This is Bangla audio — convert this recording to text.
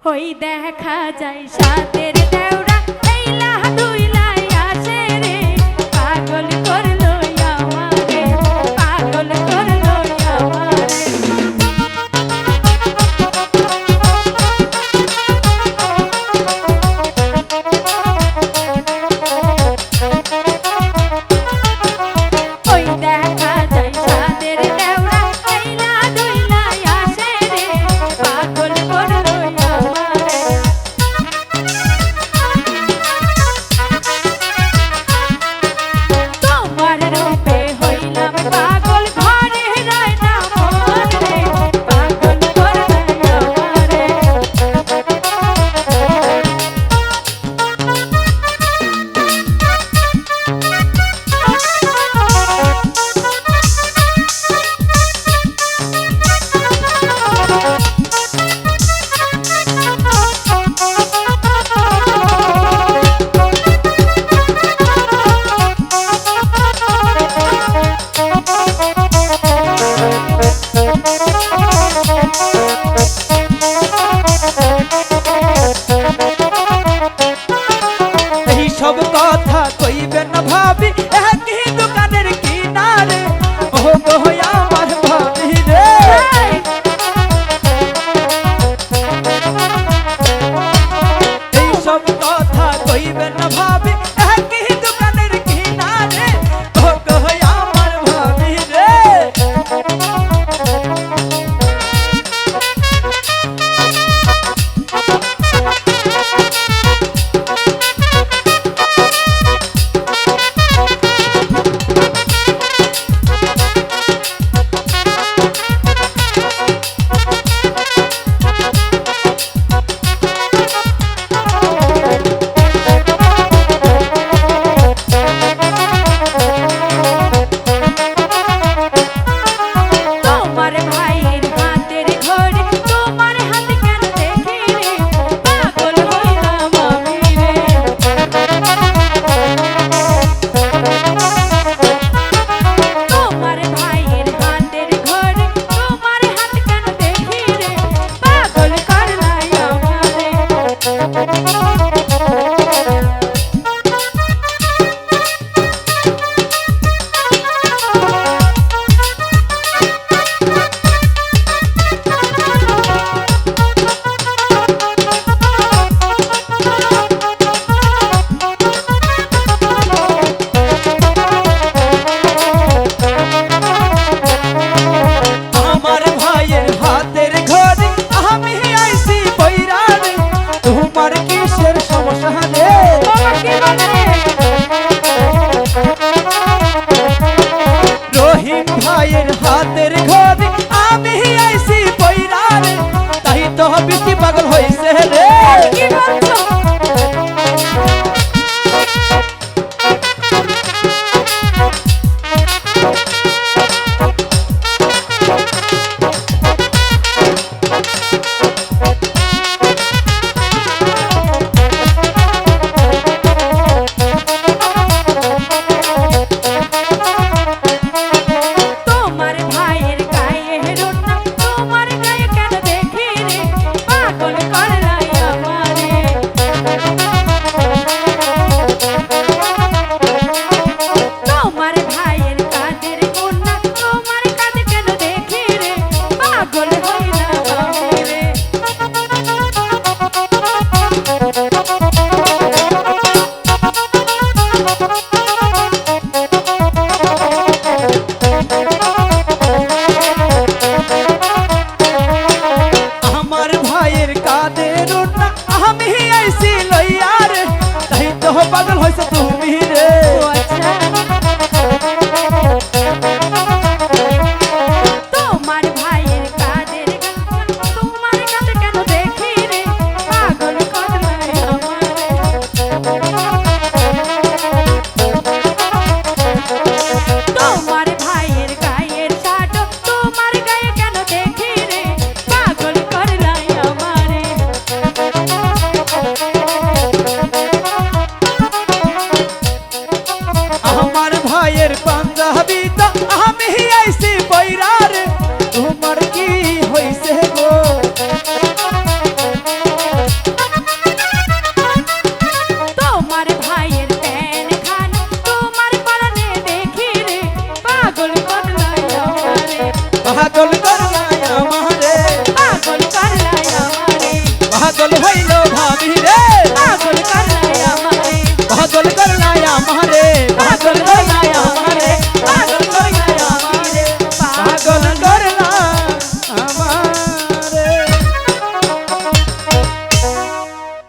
ওই দেখা যায় সাতের দেওরা এইলা দুইলাই আসে রে পাগল করলো আমারে পাগল করলো আমারে ওই দেখা যায় সাতের দেওরা এইলা দুইলাই আসে রে পাগল করলো সব কথা কইবে না ভাবি একই দোকানের কিনারে ও গো আমার ভাবি রে এই সব কথা কইবে না ভাবি একই দোকানের কিনারে ও গো আমার ভাবি রে রহিম ভাইয়ের হাতের ঘড়ি আমি আইছি পয়রা রে তাই তো বৃষ্টি পাগল হইছে রে পাগল হইছে